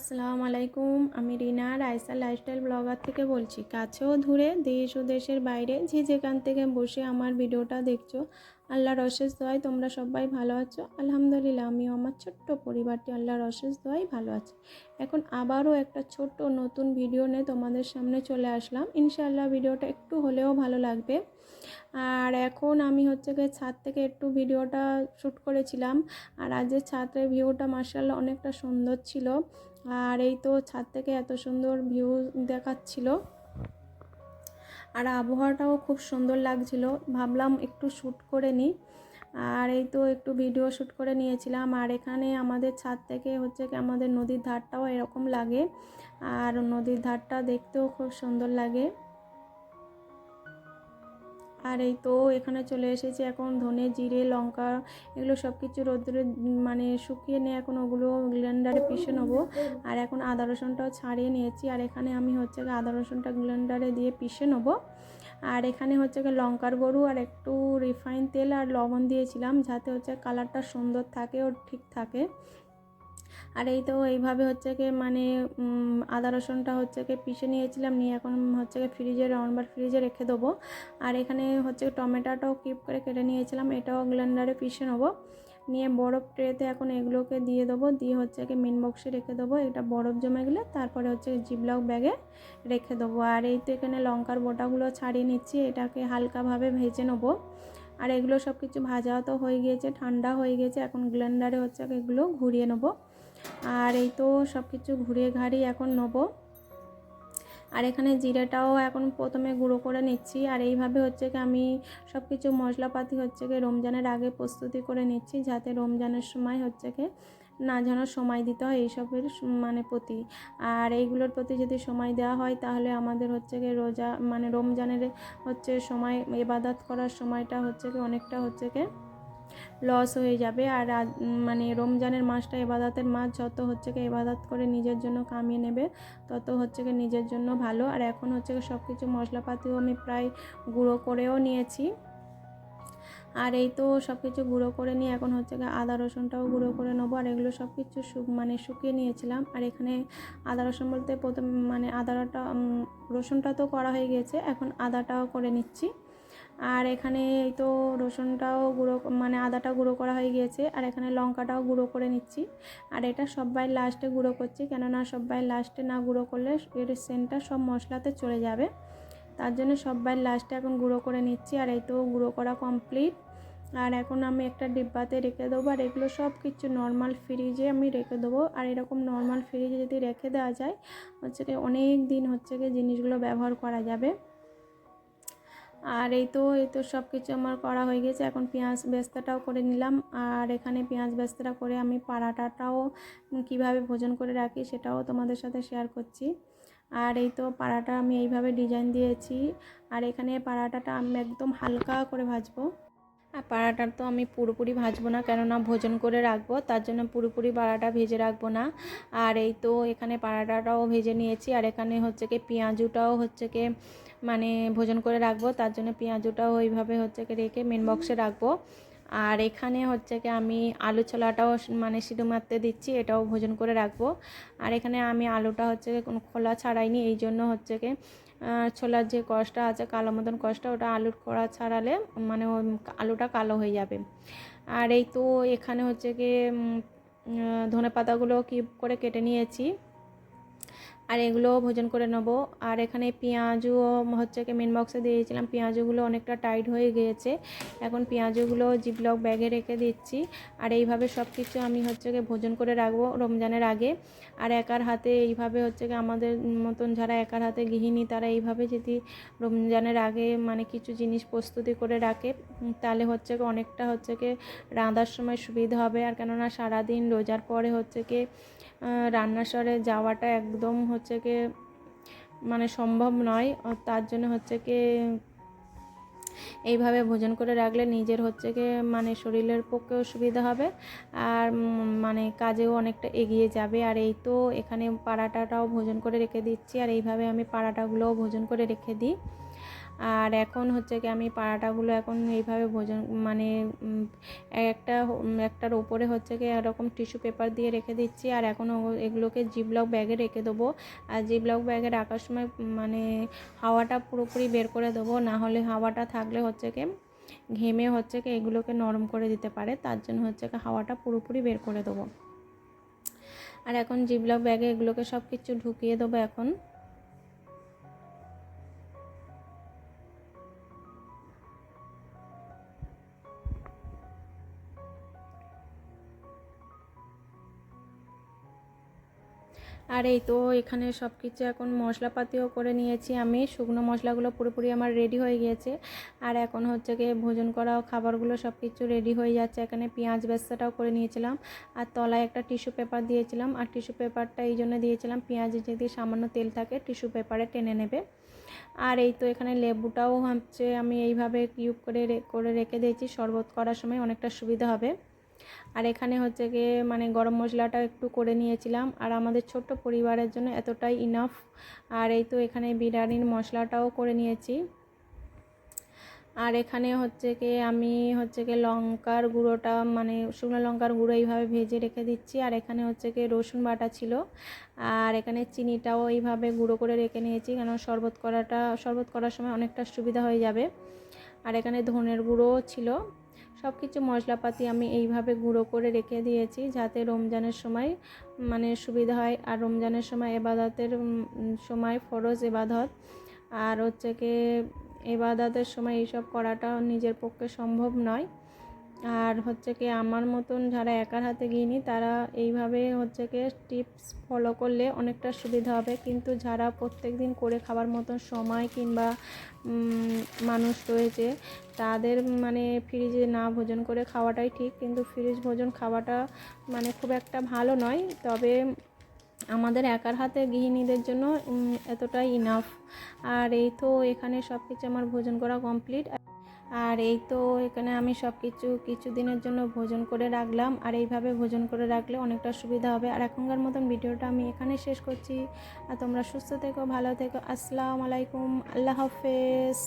আসসালামু আলাইকুম। আমি রিনা রাইসা লাইফস্টাইল ব্লগার থেকে বলছি। কাছেও দূরে, দেশ ও দেশের বাইরে যে যেখান থেকে বসে আমার ভিডিওটা দেখছো, আল্লাহর অশেষ দোয়ায় তোমরা সবাই ভালো আছো। আলহামদুলিল্লাহ আমিও আমার ছোট্ট পরিবারটি আল্লাহর অশেষ দোয়ায় ভালো আছি। এখন আবারও একটা ছোট্ট নতুন ভিডিও নিয়ে তোমাদের সামনে চলে আসলাম। ইনশাআল্লাহ ভিডিওটা একটু হলেও ভালো লাগবে। আর এখন আমি ছাদ থেকে একটু ভিডিওটা শ্যুট করেছিলাম। আর আজকে ছাদের ভিউটা মাশাআল্লাহ অনেকটা সুন্দর ছিল। আর এই তো ছাদ থেকে এত সুন্দর ভিউ দেখাচ্ছিল, আর আবহাওয়াটাও খুব সুন্দর লাগছিল। ভাবলাম একটু শ্যুট করে নিই, আর এই তো একটু ভিডিও শ্যুট করে নিয়েছিলাম। আর এখানে আমাদের ছাদ থেকে আমাদের নদীর ধারটাও এরকম লাগে, আর নদীর ধারটা দেখতেও খুব সুন্দর লাগে। আর এই তো এখানে চলে এসেছি। এখন ধনে জিরে লঙ্কা এগুলো সব কিছু রোদ্রে শুকিয়ে নিয়ে এখন ওগুলো গ্রাইন্ডারে পিষে নেবো। আর এখন আদা রসুনটাও ছাড়িয়ে নিয়েছি, আর এখানে আমি আদা রসুনটা গ্রাইন্ডারে দিয়ে পিষে নেবো। আর এখানে লঙ্কার গুঁড়ো আর একটু রিফাইন তেল আর লবণ দিয়েছিলাম, যাতে কালারটা সুন্দর থাকে ও ঠিক থাকে। আর এই তো এইভাবে আদা রসুনটা পিষে নিয়েছিলাম, নিয়ে এখন ফ্রিজে রাউন্ডবার ফ্রিজে রেখে দেবো। আর এখানে টমেটোটাও কিউব করে কেটে নিয়েছিলাম, এটাও গ্রাইন্ডারে পিষে নেবো। নিয়ে বরফ ট্রেতে এখন এগুলোকে দিয়ে দেবো, দিয়ে মেন বক্সে রেখে দেবো। এটা বরফ জমে গেলে তারপরে জিপলক ব্যাগে রেখে দেবো। আর এই তো এখানে লঙ্কার বোটাগুলো ছাড়িয়ে নিচ্ছি, এটাকে হালকাভাবে ভেজে নেবো। আর এগুলো সব কিছু ভাজা তো হয়ে গিয়েছে, ঠান্ডা হয়ে গেছে। এখন গ্রাইন্ডারে এগুলো ঘুরিয়ে নেবো। আর এই তো সব কিছু ঘুরিয়ে ঘাড়িয়ে এখন নেবো। আর এখানে জিরেটাও এখন প্রথমে গুঁড়ো করে নিচ্ছি। আর এইভাবে আমি সব কিছু মশলাপাতি রমজানের আগে প্রস্তুতি করে নিচ্ছি, যাতে রমজানের সময় না যেন সময় দিতে হয় এইসবের প্রতি। আর এইগুলোর প্রতি যদি সময় দেওয়া হয়, তাহলে আমাদের রোজা রমজানের সময় ইবাদত করার সময়টা অনেকটা লস হয়ে যাবে। আর রমজানের মাসটা ইবাদতের মাস, যত ইবাদত করে নিজের জন্য কামিয়ে নেবে, তত নিজের জন্য ভালো। আর এখন সব কিছু মশলাপাতিও আমি প্রায় গুঁড়ো করেও নিয়েছি। আর এই তো সব কিছু গুঁড়ো করে নিয়ে এখন আদা রসুনটাও গুঁড়ো করে নেবো। আর এগুলো সব কিছু শুকিয়ে নিয়েছিলাম। আর এখানে আদা রসুন বলতে প্রথম আদাটা রসুনটা তো করা হয়ে গিয়েছে, এখন আদাটাও করে নিচ্ছি। আর এখানে এই তো রসুনটাও গুঁড়ো আদাটা গুঁড়ো করা হয়ে গিয়েছে। আর এখানে লঙ্কাটাও গুঁড়ো করে নিচ্ছি। আর এটা সবাই লাস্টে গুঁড়ো করছি, কেননা সবাই লাস্টে না গুঁড়ো করলে এর সেন্টটা সব মশলাতে চলে যাবে, তার জন্য সবাই লাস্টে এখন গুঁড়ো করে নিচ্ছি। আর এই তো গুঁড়ো করা কমপ্লিট। আর এখন আমি একটা ডিব্বাতে রেখে দেবো। আর এগুলো সব কিছু নর্মাল ফ্রিজে আমি রেখে দেবো। আর এরকম নর্মাল ফ্রিজে যদি রেখে দেওয়া যায় অনেক দিন জিনিসগুলো ব্যবহার করা যাবে। আর এই তো সব কিছু আমার করা হয়ে গেছে। এখন পেঁয়াজ বেরেস্তাটাও করে নিলাম। আর এখানে পেঁয়াজ বেরেস্তা করে আমি পারাটাটাও কিভাবে ভোজন করে রাখি সেটাও তোমাদের সাথে শেয়ার করছি। আর এই তো পারাটা আমি এইভাবে ডিজাইন দিয়েছি। আর এখানে পারাটাটা আমি একদম হালকা করে ভাজবো। আর পাড়াটা তো আমি পুরোপুরি ভাজবো না, কেননা ভোজন করে রাখবো, তার জন্য পুরোপুরি পাড়াটা ভেজে রাখবো না। আর এই তো এখানে পাড়াটাও ভেজে নিয়েছি। আর এখানে পেঁয়াজুটাও ভোজন করে রাখবো, তার জন্য পেঁয়াজুটাও ওইভাবে রেখে মেন বক্সে রাখবো। আর এখানে আমি আলু ছোলাটাও সিদ্ধ মারতে দিচ্ছি, এটাও ভোজন করে রাখবো। আর এখানে আমি আলুটা কোনো খোলা ছাড়াইনি, এই জন্য ছোলার যে কষটা আছে কালো মতন কষটা, ওটা আলুর খোলা ছাড়ালে আলুটা কালো হয়ে যাবে। আর এই তো এখানে ধনে পাতাগুলো কিউব করে কেটে নিয়েছি, আর এগুলো ভোজন করে নেবো। আর এখানে পেঁয়াজও মেন বক্সে দিয়েছিলাম, পেঁয়াজগুলো অনেকটা টাইট হয়ে গিয়েছে। এখন পেঁয়াজগুলো জিপলক ব্যাগে রেখে দিচ্ছি। আর এইভাবে সব কিছু আমি ভোজন করে রাখবো রমজানের আগে। আর একার হাতে এইভাবে আমাদের মতন যারা একার হাতে গৃহিণী, তারা এইভাবে যদি রমজানের আগে কিছু জিনিস প্রস্তুতি করে রাখে, তাহলে অনেকটা রান্নার সময় সুবিধা হবে। আর কেননা সারাদিন রোজার পরে রান্নাঘরে যাওয়াটা একদম সম্ভব নয়, তার জন্য এইভাবে ভোজন করে রাখলে নিজের শরীরের পক্ষেও সুবিধা হবে, আর কাজেও অনেকটা এগিয়ে যাবে। আর এই তো এখানে পারাটাটাও ভোজন করে রেখে দিচ্ছি। আর এইভাবে আমি পারাটাগুলোও ভোজন করে রেখে দিই। আর এখন হচ্ছে কি আমি পাড়াটাগুলো এখন এইভাবে ভোজন মানে একটার ওপরে হচ্ছে কি এরকম টিস্যু পেপার দিয়ে রেখে দিচ্ছি। আর এখন এগুলোকে জিপলক ব্যাগে রেখে দেবো। আর জিপলক ব্যাগে রাখার সময় মানে হাওয়াটা পুরোপুরি বের করে দেবো, না হলে হাওয়াটা থাকলে হচ্ছে কি ঘেমে হচ্ছে কি এগুলোকে নরম করে দিতে পারে, তার জন্য হচ্ছে কি হাওয়াটা পুরোপুরি বের করে দেবো। আর এখন জিপলক ব্যাগে এগুলোকে সব কিছু ঢুকিয়ে দেবো এখন। আর এই তো এখানে সব কিছু এখন মশলাপাতিও করে নিয়েছি আমি, শুকনো মশলাগুলো পুরোপুরি আমার রেডি হয়ে গিয়েছে। আর এখন হচ্ছে গিয়ে ভোজন করা খাবারগুলো সব কিছু রেডি হয়ে যাচ্ছে। এখানে পেঁয়াজ বেরেস্তাটাও করে নিয়েছিলাম, আর তলায় একটা টিস্যু পেপার দিয়েছিলাম। আর টিস্যু পেপারটা এই জন্য দিয়েছিলাম, পেঁয়াজে যদি সামান্য তেল থাকে টিস্যু পেপারে টেনে নেবে। আর এই তো এখানে লেবুটাও হচ্ছে আমি এইভাবে কিউব করে রেখে দিয়েছি, শরবত করার সময় অনেকটা সুবিধা হবে। আর এখানে হচ্ছে গিয়ে মানে গরম মশলাটা একটু করে নিয়েছিলাম, আর আমাদের ছোট্ট পরিবারের জন্য এতটাই ইনাফ। আর এই তো এখানে বিরিয়ানির মশলাটাও করে নিয়েছি। আর এখানে হচ্ছে কি আমি হচ্ছে কি লঙ্কার গুঁড়োটা মানে শুকনো লঙ্কার গুঁড়ো এইভাবে ভেজে রেখে দিচ্ছি। আর এখানে হচ্ছে কি রসুন বাটা ছিল, আর এখানে চিনিটাও এইভাবে গুঁড়ো করে রেখে নিয়েছি, কেন শরবত করার সময় অনেকটা সুবিধা হয়ে যাবে। আর এখানে ধনের গুঁড়োও ছিল। সব কিছু মশলাপাতি আমি এইভাবে গুঁড়ো করে রেখে দিয়েছি, যাতে রমজানের সময় মানে সুবিধা হয়। আর রমজানের সময় এবাদতের সময় ফরজ এবাদত, আর হচ্ছে কি এবাদতের সময় এইসব করাটা নিজের পক্ষে সম্ভব নয়। আর হচ্ছে কি আমার মতন যারা একার হাতে গৃহিণী তারা এইভাবে হচ্ছে কি টিপস ফলো করলে অনেকটা সুবিধা হবে। কিন্তু যারা প্রত্যেক দিন করে খাবার মতন সময় কিংবা মানুষ রয়েছে, তাদের মানে ফ্রিজে না ভোজন করে খাওয়াটাই ঠিক। কিন্তু ফ্রিজ ভোজন খাওয়াটা মানে খুব একটা ভালো নয়, তবে আমাদের একার হাতে গৃহিণীদের জন্য এতটাই ইনাফ। আর এই তো এখানে সব কিছু আমার ভোজন করা কমপ্লিট। আর এই তো এখানে আমি সব কিছু দিনের জন্য ভোজন করে রাখলাম। আর এইভাবে ভোজন করে রাখলে অনেকটা সুবিধা হবে। আর এখনকার মতন ভিডিওটা আমি এখানে শেষ করছি। আর তোমরা সুস্থ থেকো, ভালো থেকো। আসসালামু আলাইকুম, আল্লাহ হাফেজ।